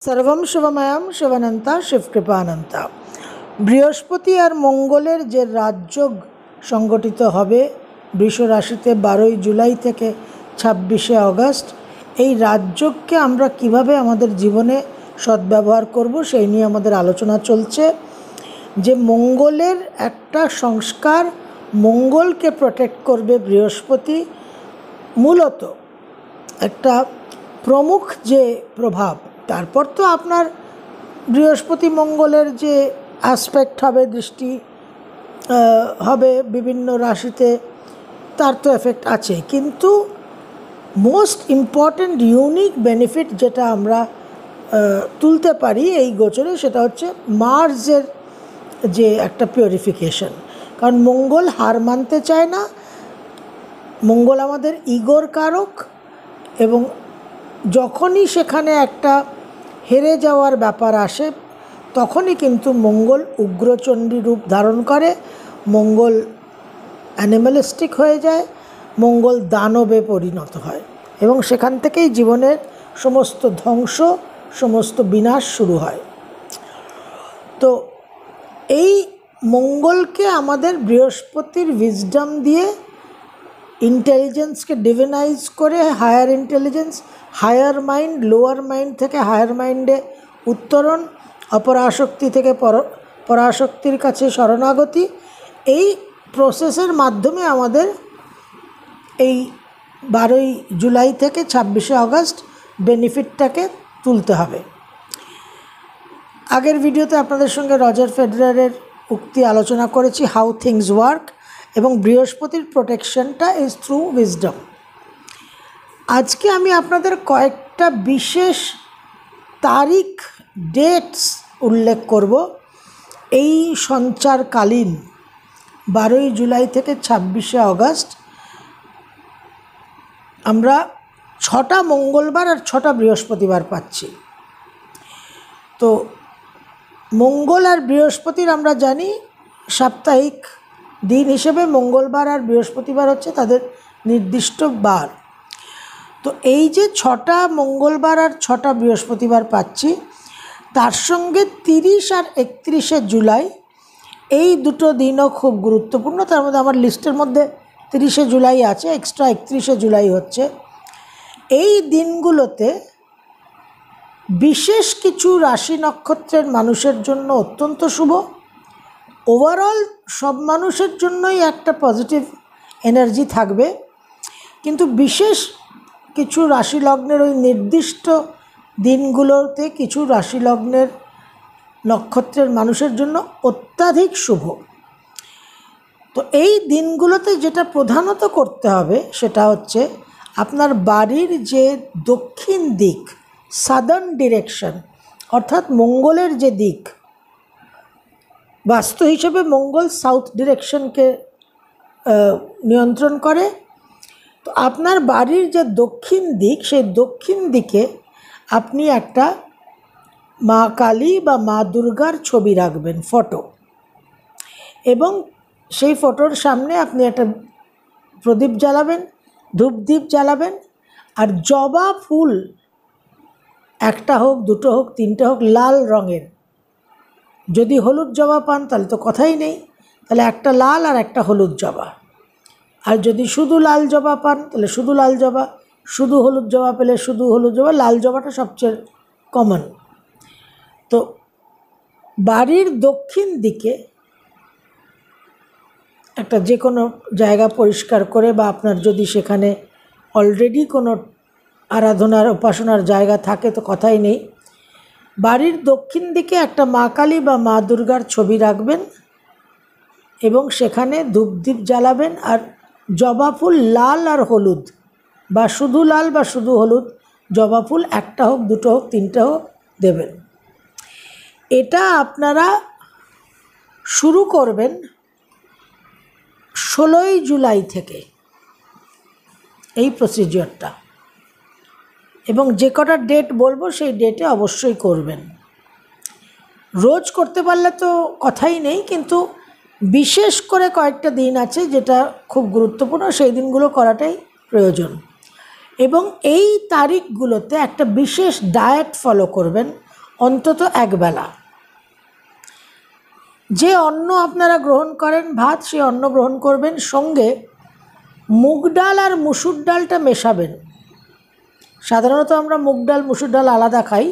सर्वम शिवमयम शिवानंता शिवकृपानंता। বৃহস্পতি আর মঙ্গলের যে রাজযোগ সংগঠিত হবে বৃষ রাশিতে 12 জুলাই থেকে 26 আগস্ট, এই রাজযোগকে আমরা কিভাবে আমাদের জীবনে সদ্ব্যবহার করব সেই নিয়ে আমাদের আলোচনা চলছে। যে মঙ্গলের একটা সংস্কার, মঙ্গলকে প্রোটেক্ট করবে বৃহস্পতি, মূলত একটা প্রমুখ যে প্রভাব। তারপর তো আপনার বৃহস্পতি মঙ্গলের যে অ্যাসপেক্ট হবে, দৃষ্টি হবে বিভিন্ন রাশিতে, তার তো এফেক্ট আছে, কিন্তু মোস্ট ইম্পর্ট্যান্ট ইউনিক বেনিফিট যেটা আমরা তুলতে পারি এই গোচরে, সেটা হচ্ছে মার্সের যে একটা পিউরিফিকেশন। কারণ মঙ্গল হার মানতে চায় না, মঙ্গল আমাদের ইগোর কারক, এবং যখনই সেখানে একটা হেরে যাওয়ার ব্যাপার আসে তখনই কিন্তু মঙ্গল উগ্রচণ্ডী রূপ ধারণ করে, মঙ্গল অ্যানিমালিস্টিক হয়ে যায়, মঙ্গল দানবে পরিণত হয়, এবং সেখান থেকেই জীবনের সমস্ত ধ্বংস, সমস্ত বিনাশ শুরু হয়। তো এই মঙ্গলকে আমাদের বৃহস্পতির উইজডম দিয়ে, ইন্টেলিজেন্সকে ডিভিনাইজ করে, higher intelligence, higher mind, lower mind থেকে হায়ার মাইন্ডে উত্তরণ, অপরাশক্তি থেকে পরাশক্তির কাছে শরণাগতি, এই প্রসেসের মাধ্যমে আমাদের এই 12 জুলাই থেকে 26 আগস্ট বেনিফিটটাকে তুলতে হবে। আগের ভিডিওতে আপনাদের সঙ্গে রজার ফেডারারের উক্তি আলোচনা করেছি, হাউ থিংস ওয়ার্ক, এবং বৃহস্পতির প্রোটেকশনটা ইজ থ্রু উইজডম। আজকে আমি আপনাদের কয়েকটা বিশেষ তারিখ, ডেটস উল্লেখ করব। এই সঞ্চারকালীন 12 জুলাই থেকে 26 আগস্ট আমরা 6টা মঙ্গলবার আর 6টা বৃহস্পতিবার পাচ্ছি। তো মঙ্গল আর বৃহস্পতির আমরা জানি সাপ্তাহিক দিন হিসেবে মঙ্গলবার আর বৃহস্পতিবার হচ্ছে তাদের নির্দিষ্ট বার। তো এই যে 6টা মঙ্গলবার আর 6টা বৃহস্পতিবার পাচ্ছি, তার সঙ্গে 30 আর 31 জুলাই, এই দুটো দিনও খুব গুরুত্বপূর্ণ। তার মধ্যে আমার লিস্টের মধ্যে 30 জুলাই আছে, এক্সট্রা 31 জুলাই হচ্ছে। এই দিনগুলোতে বিশেষ কিছু রাশি নক্ষত্রের মানুষের জন্য অত্যন্ত শুভ। ওভারঅল সব মানুষের জন্যই একটা পজিটিভ এনার্জি থাকবে, কিন্তু বিশেষ কিছু রাশি লগ্নের ওই নির্দিষ্ট দিনগুলোতে কিছু রাশি লগ্নের নক্ষত্রের মানুষের জন্য অত্যাধিক শুভ। তো এই দিনগুলোতে যেটা প্রধানত করতে হবে সেটা হচ্ছে আপনার বাড়ির যে দক্ষিণ দিক, সাদার্ন ডিরেকশন, অর্থাৎ মঙ্গলের যে দিক, বাস্তু হিসেবে মঙ্গল সাউথ ডিরেকশনকে নিয়ন্ত্রণ করে। তো আপনার বাড়ির যে দক্ষিণ দিক, সেই দক্ষিণ দিকে আপনি একটা মা কালী বা মা দুর্গার ছবি রাখবেন, ফটো, এবং সেই ফটোর সামনে আপনি একটা প্রদীপ জ্বালাবেন, ধূপদীপ জ্বালাবেন, আর জবা ফুল একটা হোক, দুটো হোক, তিনটে হোক, লাল রঙের। যদি হলুদ জবা পান তাহলে তো কথাই নেই, তাহলে একটা লাল আর একটা হলুদ জবা। আর যদি শুধু লাল জবা পান তাহলে শুধু লাল জবা, শুধু হলুদ জবা পেলে শুধু হলুদ জবা, লাল জবাটা সবচেয়ে কমন। তো বাড়ির দক্ষিণ দিকে একটা যে কোনো জায়গা পরিষ্কার করে, বা আপনার যদি সেখানে অলরেডি কোনো আরাধনার উপাসনার জায়গা থাকে তো কথাই নেই, বাড়ির দক্ষিণ দিকে একটা মা কালী বা মা দুর্গার ছবি রাখবেন, এবং সেখানে ধূপদীপ জ্বালাবেন, আর জবা ফুল লাল আর হলুদ, বা শুধু লাল বা শুধু হলুদ জবা ফুল একটা হোক, দুটো হোক, তিনটে হোক দেবেন। এটা আপনারা শুরু করবেন 16 জুলাই থেকে এই প্রসিজিওরটা, এবং যে কটা ডেট বলবো সেই ডেটে অবশ্যই করবেন। রোজ করতে পারলে তো কথাই নেই, কিন্তু বিশেষ করে কয়েকটা দিন আছে যেটা খুব গুরুত্বপূর্ণ, সেই দিনগুলো করাটাই প্রয়োজন। এবং এই তারিখগুলোতে একটা বিশেষ ডায়েট ফলো করবেন, অন্তত একবেলা। যে অন্ন আপনারা গ্রহণ করেন ভাত, সেই অন্ন গ্রহণ করবেন, সঙ্গে মুগ ডাল আর মুসুর ডালটা মেশাবেন। সাধারণত আমরা মুগ ডাল মুসুর ডাল আলাদা খাই,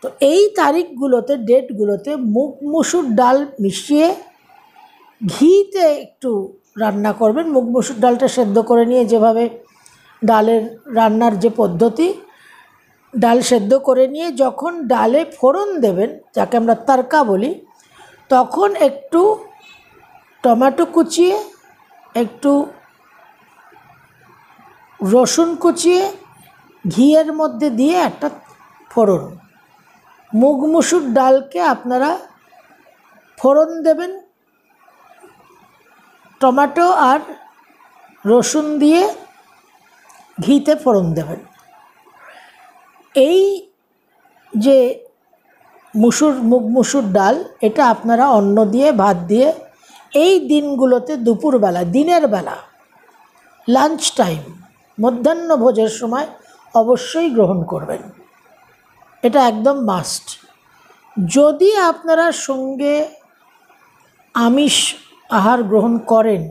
তো এই তারিখগুলোতে ডেটগুলোতে মুগ মুসুর ডাল মিশিয়ে ঘিতে একটু রান্না করবেন। মুগ মুসুর ডালটা সেদ্ধ করে নিয়ে, যেভাবে ডালের রান্নার যে পদ্ধতি, ডাল সেদ্ধ করে নিয়ে যখন ডালে ফোড়ন দেবেন, যাকে আমরা তড়কা বলি, তখন একটু টমেটো কুচিয়ে, একটু রসুন কুচিয়ে ঘিয়ের মধ্যে দিয়ে একটা ফোড়ন। মুগ মুসুর ডালকে আপনারা ফোড়ন দেবেন টমেটো আর রসুন দিয়ে, ঘিতে ফোড়ন দেবেন। এই যে মুগ মুসুর ডাল, এটা আপনারা অন্ন দিয়ে ভাত দিয়ে এই দিনগুলোতে দুপুরবেলা, দিনের বেলা, লাঞ্চ টাইম, মধ্যাহ্ন ভোজের সময় অবশ্যই গ্রহণ করবেন। এটা একদম মাস্ট। যদি আপনারা সঙ্গে আমিষ আহার গ্রহণ করেন,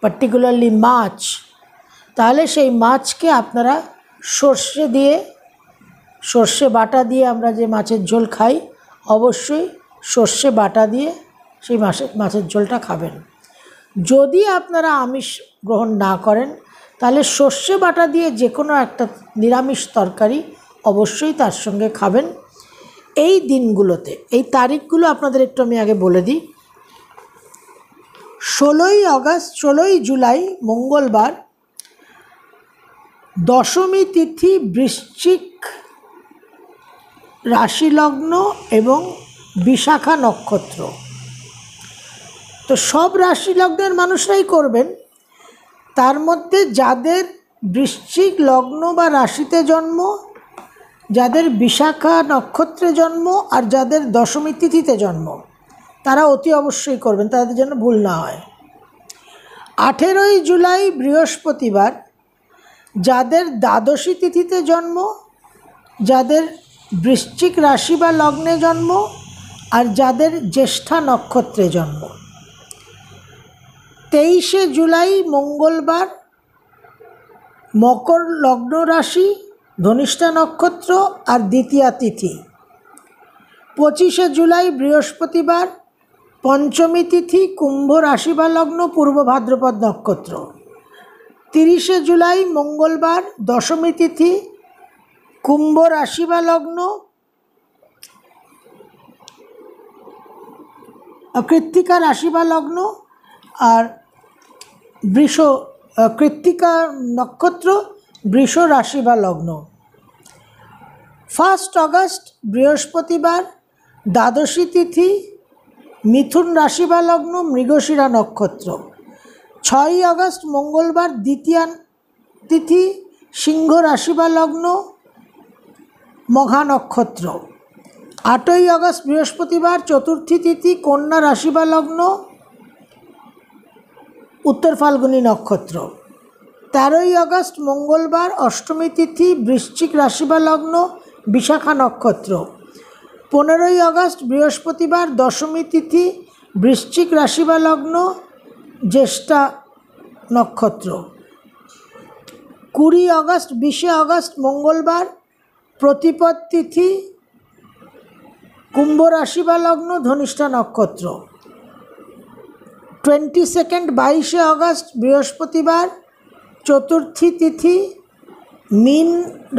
পার্টিকুলারলি মাছ, তাহলে সেই মাছকে আপনারা সর্ষে বাটা দিয়ে, আমরা যে মাছের ঝোল খাই, অবশ্যই সর্ষে বাটা দিয়ে সেই মাছের ঝোলটা খাবেন। যদি আপনারা আমিষ গ্রহণ না করেন, তাহলে সর্ষে বাটা দিয়ে যে কোনো একটা নিরামিষ তরকারি অবশ্যই তার সঙ্গে খাবেন। এই দিনগুলোতে, এই তারিখগুলো আপনাদের একটু আমি আগে বলে দিই। 16 জুলাই মঙ্গলবার, দশমী তিথি, বৃশ্চিক রাশিলগ্ন এবং বিশাখা নক্ষত্র। তো সব রাশি লগ্নের মানুষরাই করবেন। তার মধ্যে যাদের বৃশ্চিক লগ্ন বা রাশিতে জন্ম, যাদের বিশাখা নক্ষত্রে জন্ম, আর যাদের দশমী তিথিতে জন্ম, তারা অতি অবশ্যই করবেন, তাদের জন্য ভুল না হয়। 18 জুলাই বৃহস্পতিবার, যাদের দ্বাদশী তিথিতে জন্ম, যাদের বৃশ্চিক রাশি বা লগ্নে জন্ম, আর যাদের জ্যেষ্ঠা নক্ষত্রে জন্ম। 23 জুলাই মঙ্গলবার, মকর লগ্ন রাশি, ধনিষ্ঠা নক্ষত্র আর দ্বিতীয়া তিথি। 25 জুলাই বৃহস্পতিবার, পঞ্চমী তিথি, কুম্ভ রাশি বা লগ্ন, পূর্ব ভাদ্রপদ নক্ষত্র। 30 জুলাই মঙ্গলবার, দশমী তিথি, কুম্ভ রাশি বা লগ্ন, কৃত্তিকা রাশি বা লগ্ন, আর কৃত্তিকা নক্ষত্র, বৃষ রাশি বা লগ্ন। 1 আগস্ট বৃহস্পতিবার, দ্বাদশী তিথি, মিথুন রাশি বা লগ্ন, মৃগশিরা নক্ষত্র। 6 আগস্ট মঙ্গলবার, দ্বিতীয়া তিথি, সিংহ রাশি বা লগ্ন, মঘা নক্ষত্র। 8 আগস্ট বৃহস্পতিবার, চতুর্থী তিথি, কন্যা রাশি বা লগ্ন, উত্তর ফাল্গুনী নক্ষত্র। 13 আগস্ট মঙ্গলবার, অষ্টমী তিথি, বৃশ্চিক রাশি বা লগ্ন, বিশাখা নক্ষত্র। 15 আগস্ট বৃহস্পতিবার, দশমী তিথি, বৃশ্চিক রাশি বা লগ্ন, জ্যেষ্ঠা নক্ষত্র। 20 আগস্ট 20 আগস্ট মঙ্গলবার, প্রতিপদ তিথি, কুম্ভ রাশি বা লগ্ন, ধনিষ্ঠা নক্ষত্র। 22 আগস্ট বৃহস্পতিবার, চতুর্থী তিথি, মীন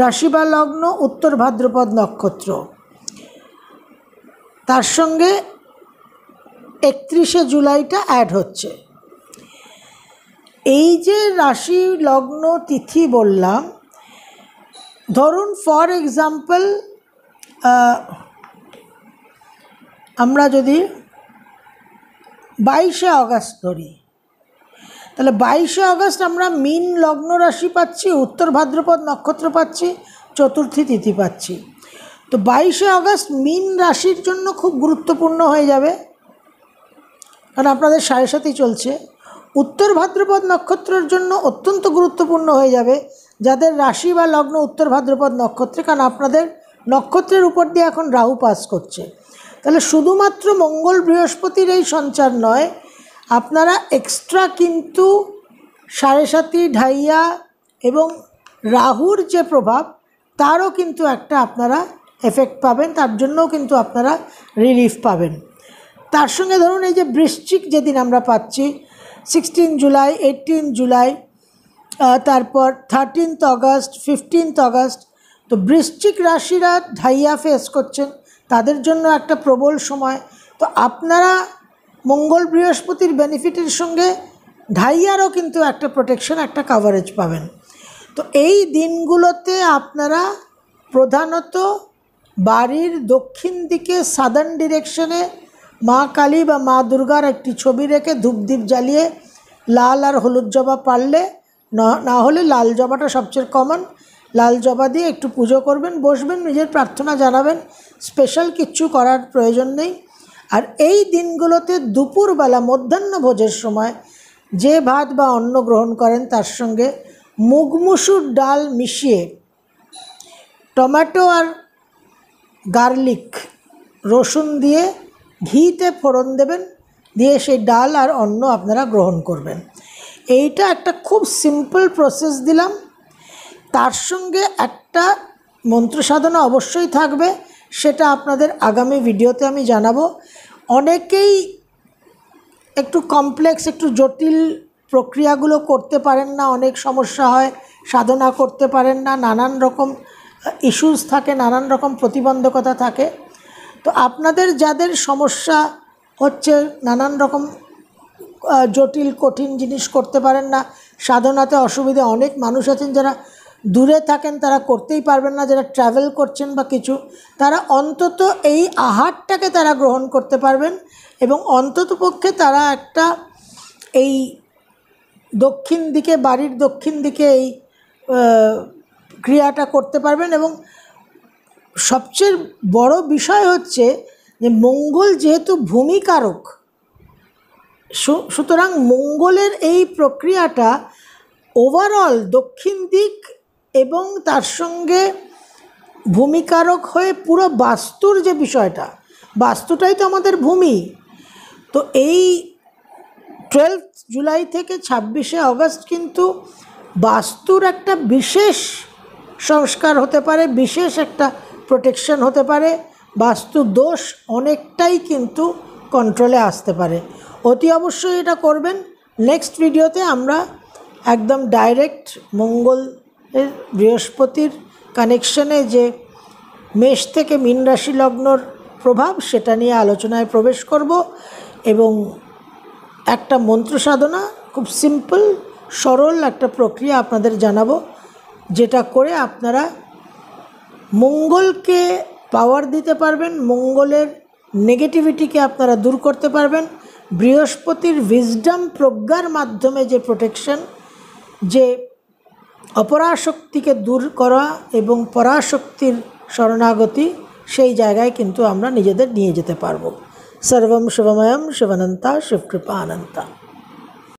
রাশি বা লগ্ন, উত্তর ভাদ্রপদ নক্ষত্র। তার সঙ্গে 31 জুলাইটা অ্যাড হচ্ছে। এই যে রাশি লগ্ন তিথি বললাম, ধরুন ফর এক্সাম্পল আমরা যদি 22 আগস্ট ধরি, তাহলে 22 আগস্ট আমরা মীন লগ্ন রাশি পাচ্ছি, উত্তর ভাদ্রপদ নক্ষত্র পাচ্ছি, চতুর্থী তিথি পাচ্ছি। তো 22 আগস্ট মীন রাশির জন্য খুব গুরুত্বপূর্ণ হয়ে যাবে, কারণ আপনাদের 7.5 চলছে। উত্তর ভাদ্রপদ নক্ষত্রের জন্য অত্যন্ত গুরুত্বপূর্ণ হয়ে যাবে যাদের রাশি বা লগ্ন উত্তর ভাদ্রপদ নক্ষত্রে, কারণ আপনাদের নক্ষত্রের উপর দিয়ে এখন রাহু পাস করছে। তাহলে শুধুমাত্র মঙ্গল বৃহস্পতির এই সঞ্চার নয়, আপনারা এক্সট্রা কিন্তু 7.5 ঢাইয়া এবং রাহুর যে প্রভাব তারও কিন্তু একটা আপনারা এফেক্ট পাবেন, তার জন্যও কিন্তু আপনারা রিলিফ পাবেন। তার সঙ্গে ধরুন এই যে বৃশ্চিক যেদিন আমরা পাচ্ছি 16 জুলাই, 18 জুলাই, তারপর 13 অগস্ট, 15 অগস্ট, তো বৃশ্চিক রাশিরা ঢাইয়া ফেস করছেন, তাদের জন্য একটা প্রবল সময়। তো আপনারা মঙ্গল বৃহস্পতির বেনিফিটের সঙ্গে ঢাইয়ারও কিন্তু একটা প্রোটেকশন, একটা কাভারেজ পাবেন। তো এই দিনগুলোতে আপনারা প্রধানত বাড়ির দক্ষিণ দিকে সাদার্ন ডিরেকশনে মা কালী বা মা দুর্গার একটি ছবি রেখে ধূপদীপ জ্বালিয়ে লাল আর হলুদ জবা পারলে, না হলে লাল জবাটা সবচেয়ে কমন, লাল জবা দিয়ে একটু পুজো করবেন, বসবেন, নিজের প্রার্থনা জানাবেন, স্পেশাল কিচ্ছু করার প্রয়োজন নেই। আর এই দিনগুলোতে দুপুরবেলা মধ্যাহ্ন ভোজের সময় যে ভাত বা অন্ন গ্রহণ করেন তার সঙ্গে মুগ মুসুর ডাল মিশিয়ে টমেটো আর গার্লিক রসুন দিয়ে ঘিতে ফোড়ন দেবেন, দিয়ে সেই ডাল আর অন্ন আপনারা গ্রহণ করবেন। এইটা একটা খুব সিম্পল প্রসেস দিলাম। তার সঙ্গে একটা মন্ত্র সাধনা অবশ্যই থাকবে, সেটা আপনাদের আগামী ভিডিওতে আমি জানাবো। অনেকেই একটু কমপ্লেক্স, একটু জটিল প্রক্রিয়াগুলো করতে পারেন না, অনেক সমস্যা হয়, সাধনা করতে পারেন না, নানান রকম ইস্যুস থাকে, নানান রকম প্রতিবন্ধকতা থাকে। তো আপনাদের যাদের সমস্যা হচ্ছে, নানান রকম জটিল কঠিন জিনিস করতে পারেন না, সাধনাতে অসুবিধা, অনেক মানুষ আছেন যারা দূরে থাকেন, তারা করতেই পারবেন না, যারা ট্রাভেল করছেন বা কিছু, তারা অন্তত এই আহারটাকে তারা গ্রহণ করতে পারবেন এবং অন্ততপক্ষে তারা একটা এই দক্ষিণ দিকে, বাড়ির দক্ষিণ দিকে এই ক্রিয়াটা করতে পারবেন। এবং সবচেয়ে বড় বিষয় হচ্ছে যে মঙ্গল যেহেতু ভূমিকারক, সুতরাং মঙ্গলের এই প্রক্রিয়াটা ওভারঅল দক্ষিণ দিক এবং তার সঙ্গে ভূমিকারক হয়ে পুরো বাস্তুর যে বিষয়টা, বাস্তুটাই তো আমাদের ভূমি। তো এই 12 জুলাই থেকে 26 অগস্ট কিন্তু বাস্তুর একটা বিশেষ সংস্কার হতে পারে, বিশেষ একটা প্রোটেকশন হতে পারে, বাস্তু দোষ অনেকটাই কিন্তু কন্ট্রোলে আসতে পারে। অতি অবশ্যই এটা করবেন। নেক্সট ভিডিওতে আমরা একদম ডাইরেক্ট মঙ্গলের বৃহস্পতির কানেকশনে যে মেষ থেকে মীন রাশি লগ্নর প্রভাব, সেটা নিয়ে আলোচনায় প্রবেশ করব এবং একটা মন্ত্র সাধনা, খুব সিম্পল সরল একটা প্রক্রিয়া আপনাদের জানাবো, যেটা করে আপনারা মঙ্গলকে পাওয়ার দিতে পারবেন, মঙ্গলের নেগেটিভিটিকে আপনারা দূর করতে পারবেন। বৃহস্পতির উইজডম, প্রজ্ঞার মাধ্যমে যে প্রোটেকশন, যে অপরাশক্তিকে দূর করা এবং পরাশক্তির শরণাগতি, সেই জায়গায় কিন্তু আমরা নিজেদের নিয়ে যেতে পারবো। সর্বম শিবময়ম শিবানন্তা শিবকৃপা অনন্তা।